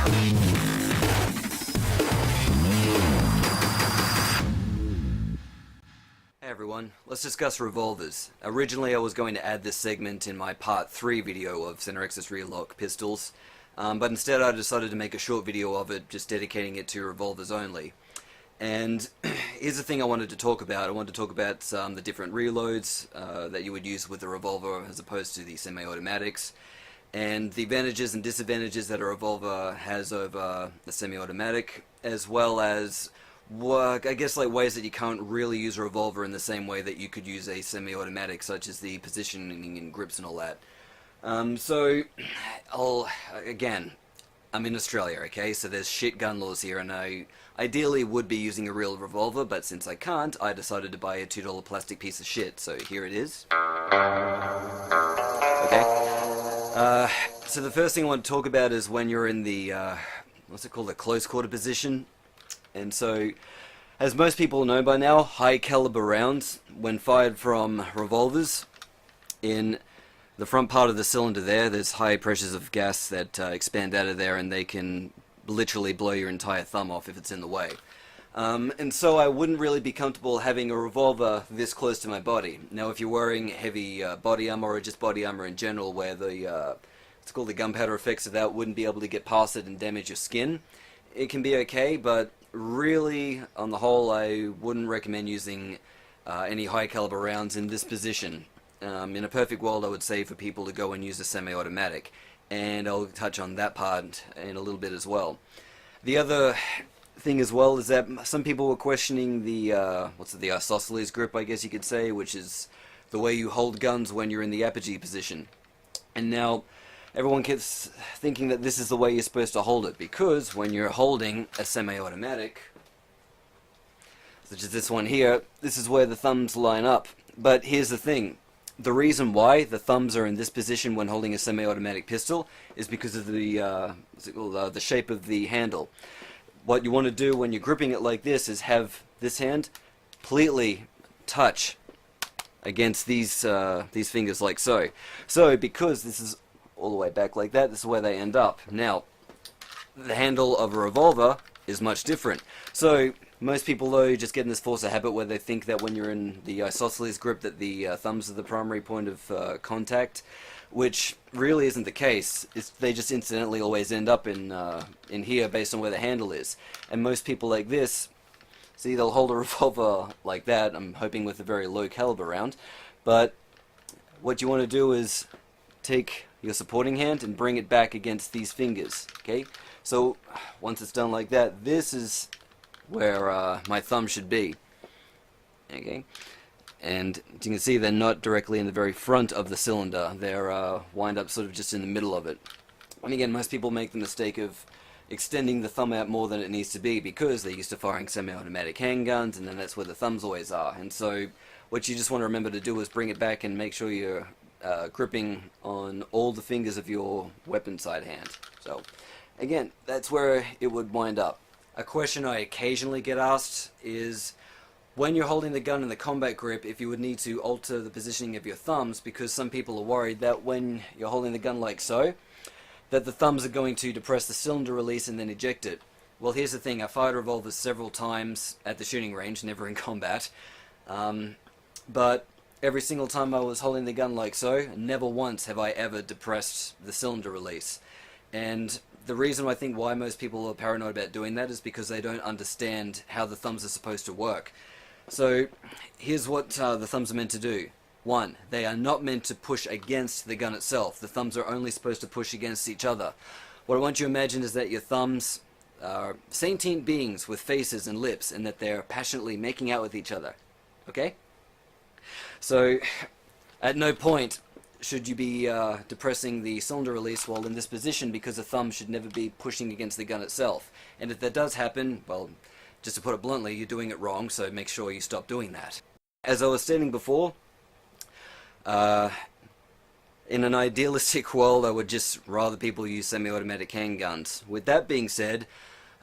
Hey everyone, let's discuss revolvers. Originally I was going to add this segment in my part 3 video of Centrex's rear lock pistols, but instead I decided to make a short video of it, just dedicating it to revolvers only. And here's the thing I wanted to talk about. I wanted to talk about the different reloads that you would use with the revolver as opposed to the semi-automatics, and the advantages and disadvantages that a revolver has over a semi-automatic, as well as I guess like ways that you can't really use a revolver in the same way that you could use a semi-automatic, such as the positioning and grips and all that. I'm in Australia, okay, so there's shit gun laws here, and I ideally would be using a real revolver, but since I can't, I decided to buy a $2 plastic piece of shit, so here it is. Okay. So the first thing I want to talk about is when you're in the, what's it called, a close quarter position. And so, as most people know by now, high caliber rounds, when fired from revolvers, in the front part of the cylinder there's high pressures of gas that expand out of there, and they can literally blow your entire thumb off if it's in the way. And so I wouldn't really be comfortable having a revolver this close to my body. Now if you're wearing heavy body armor or just body armor in general, where it's called the gunpowder effects of that wouldn't be able to get past it and damage your skin, it can be okay, but really, on the whole, I wouldn't recommend using any high caliber rounds in this position. In a perfect world, I would say for people to go and use a semi-automatic, and I'll touch on that part in a little bit as well. The other thing as well is that some people were questioning the the isosceles grip, I guess you could say, which is the way you hold guns when you're in the apogee position. And now everyone keeps thinking that this is the way you're supposed to hold it, because when you're holding a semi-automatic, such as this one here, this is where the thumbs line up. But here's the thing. The reason why the thumbs are in this position when holding a semi-automatic pistol is because of the shape of the handle. What you want to do when you're gripping it like this is have this hand completely touch against these fingers like so. So because this is all the way back like that, this is where they end up. Now, the handle of a revolver is much different. So most people though just get in this force of habit where they think that when you're in the isosceles grip that the thumbs are the primary point of contact, which really isn't the case. They just incidentally always end up in here based on where the handle is. And most people like this, see, they'll hold a revolver like that, I'm hoping with a very low caliber round, but what you want to do is take your supporting hand and bring it back against these fingers, okay? So once it's done like that, this is where my thumb should be, okay? And as you can see, they're not directly in the very front of the cylinder. They're wind up sort of just in the middle of it. And again, most people make the mistake of extending the thumb out more than it needs to be because they're used to firing semi-automatic handguns, and then that's where the thumbs always are. And so what you just want to remember to do is bring it back and make sure you're gripping on all the fingers of your weapon side hand. So again, that's where it would wind up. A question I occasionally get asked is, when you're holding the gun in the combat grip, if you would need to alter the positioning of your thumbs, because some people are worried that when you're holding the gun like so, that the thumbs are going to depress the cylinder release and then eject it. Well, here's the thing. I fired revolvers several times at the shooting range, never in combat. But every single time I was holding the gun like so, never once have I ever depressed the cylinder release. And the reason I think why most people are paranoid about doing that is because they don't understand how the thumbs are supposed to work. So here's what the thumbs are meant to do. 1, they are not meant to push against the gun itself. The thumbs are only supposed to push against each other. What I want you to imagine is that your thumbs are sentient beings with faces and lips, and that they're passionately making out with each other. Okay? So at no point should you be depressing the cylinder release while in this position, because the thumb should never be pushing against the gun itself. And if that does happen, well, just to put it bluntly, you're doing it wrong, so make sure you stop doing that. As I was stating before, in an idealistic world, I would just rather people use semi-automatic handguns. With that being said,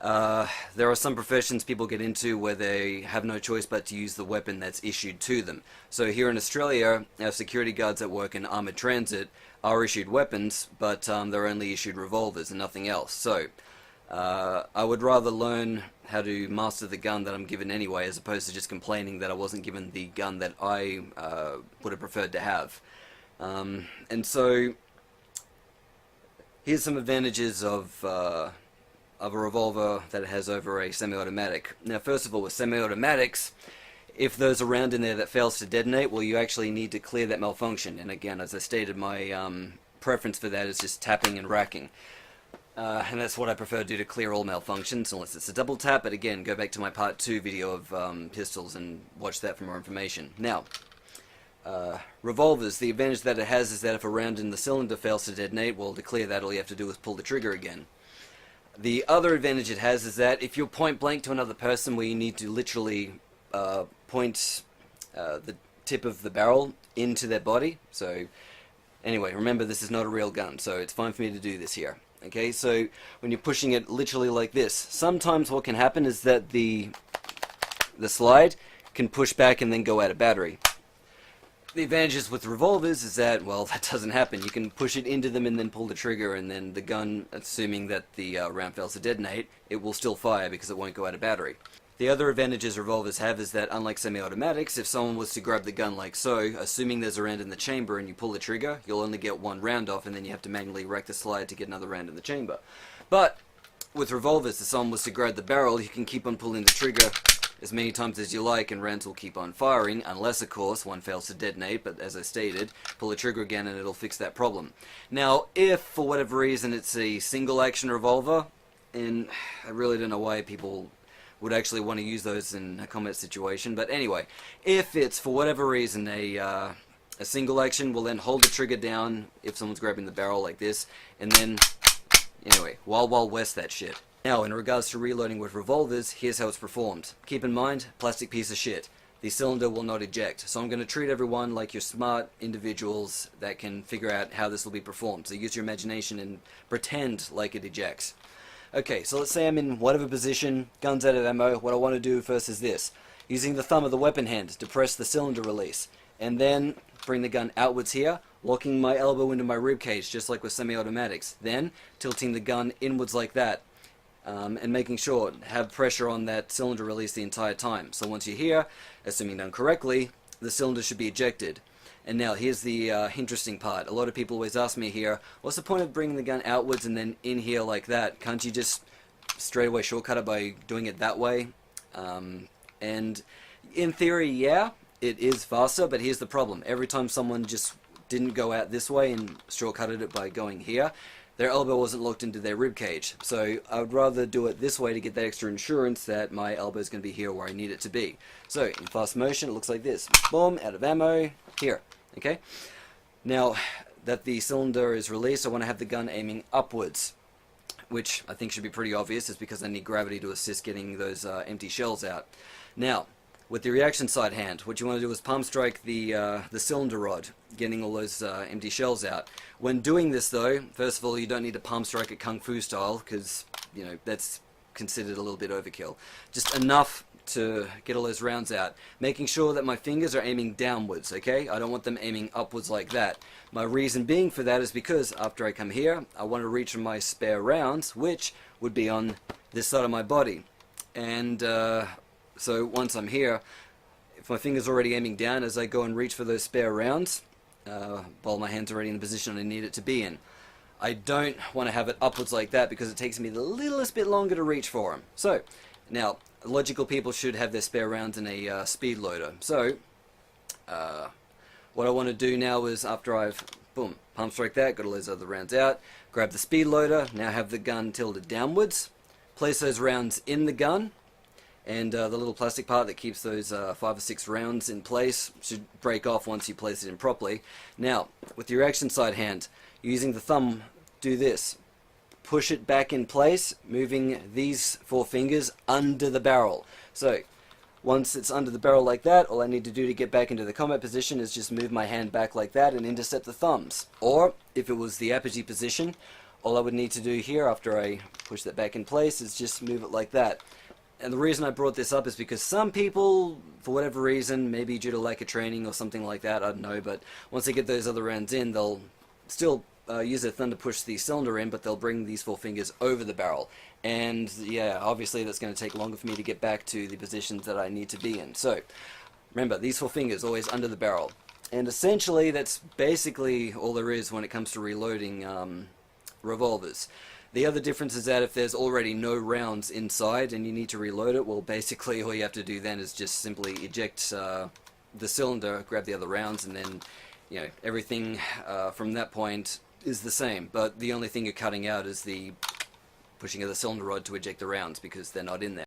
there are some professions people get into where they have no choice but to use the weapon that's issued to them. So here in Australia, our security guards that work in armoured transit are issued weapons, but they're only issued revolvers and nothing else. So I would rather learn how to master the gun that I'm given anyway, as opposed to just complaining that I wasn't given the gun that I would have preferred to have. And so, here's some advantages of a revolver that it has over a semi-automatic. Now, first of all, with semi-automatics, if there's a round in there that fails to detonate, well, you actually need to clear that malfunction. And again, as I stated, my preference for that is just tapping and racking. And that's what I prefer to do to clear all malfunctions, unless it's a double tap. But again, go back to my part 2 video of pistols and watch that for more information. Now, revolvers, the advantage that it has is that if a round in the cylinder fails to detonate, well, to clear that, all you have to do is pull the trigger again. The other advantage it has is that if you're point blank to another person where you need to literally point the tip of the barrel into their body. So anyway, remember, this is not a real gun, so it's fine for me to do this here. Okay, so when you're pushing it literally like this, sometimes what can happen is that the slide can push back and then go out of battery. The advantages with revolvers is that, well, that doesn't happen. You can push it into them and then pull the trigger, and then the gun, assuming that the round fails to detonate, it will still fire because it won't go out of battery. The other advantages revolvers have is that, unlike semi-automatics, if someone was to grab the gun like so, assuming there's a round in the chamber and you pull the trigger, you'll only get one round off, and then you have to manually rack the slide to get another round in the chamber. But with revolvers, if someone was to grab the barrel, you can keep on pulling the trigger as many times as you like, and rounds will keep on firing, unless, of course, one fails to detonate. But as I stated, pull the trigger again and it'll fix that problem. Now, if for whatever reason it's a single action revolver, and I really don't know why people would actually want to use those in a combat situation, but anyway, if it's for whatever reason a single action, we'll then hold the trigger down if someone's grabbing the barrel like this, and then, anyway, Wild West that shit. Now, in regards to reloading with revolvers, here's how it's performed. Keep in mind, plastic piece of shit. The cylinder will not eject, so I'm going to treat everyone like you're smart individuals that can figure out how this will be performed. So use your imagination and pretend like it ejects. Okay, so let's say I'm in whatever position, guns out of ammo. What I want to do first is this. Using the thumb of the weapon hand, depress the cylinder release, and then bring the gun outwards here, locking my elbow into my rib cage, just like with semi-automatics. Then, tilting the gun inwards like that, and making sure, have pressure on that cylinder release the entire time. So once you're here, assuming done correctly, the cylinder should be ejected. And now, here's the interesting part. A lot of people always ask me here, what's the point of bringing the gun outwards and then in here like that? Can't you just straight away shortcut it by doing it that way? And in theory, yeah, it is faster, but here's the problem. Every time someone just didn't go out this way and shortcutted it by going here, their elbow wasn't locked into their rib cage. So I would rather do it this way to get that extra insurance that my elbow is going to be here where I need it to be. So in fast motion, it looks like this. Boom, out of ammo, here. Okay. Now that the cylinder is released, I want to have the gun aiming upwards, which I think should be pretty obvious. It's because I need gravity to assist getting those empty shells out. Now, with the reaction side hand, what you want to do is palm strike the cylinder rod, getting all those empty shells out. When doing this, though, first of all, you don't need to palm strike it kung fu style, because, you know, that's considered a little bit overkill. Just enough to get all those rounds out, making sure that my fingers are aiming downwards, okay? I don't want them aiming upwards like that. My reason being for that is because after I come here, I want to reach for my spare rounds, which would be on this side of my body. And so once I'm here, if my finger's already aiming down, as I go and reach for those spare rounds, while my hand's already in the position I need it to be in, I don't want to have it upwards like that because it takes me the littlest bit longer to reach for them. So, now, logical people should have their spare rounds in a speed loader. So, what I want to do now is, after I've, boom, palm strike that, got all those other rounds out, grab the speed loader, now have the gun tilted downwards, place those rounds in the gun, and the little plastic part that keeps those 5 or 6 rounds in place should break off once you place it in properly. Now, with your action side hand, using the thumb, do this. Push it back in place, moving these 4 fingers under the barrel. So, once it's under the barrel like that, all I need to do to get back into the combat position is just move my hand back like that and intercept the thumbs. Or, if it was the apogee position, all I would need to do here after I push that back in place is just move it like that. And the reason I brought this up is because some people, for whatever reason, maybe due to lack of training or something like that, I don't know, but once they get those other rounds in, they'll still use their thumb to push the cylinder in, but they'll bring these four fingers over the barrel. And yeah, obviously that's going to take longer for me to get back to the positions that I need to be in. So remember, these four fingers always under the barrel. And essentially that's basically all there is when it comes to reloading revolvers. The other difference is that if there's already no rounds inside and you need to reload it, well, basically all you have to do then is just simply eject the cylinder, grab the other rounds, and then, you know, everything from that point is the same. But the only thing you're cutting out is the pushing of the cylinder rod to eject the rounds, because they're not in there.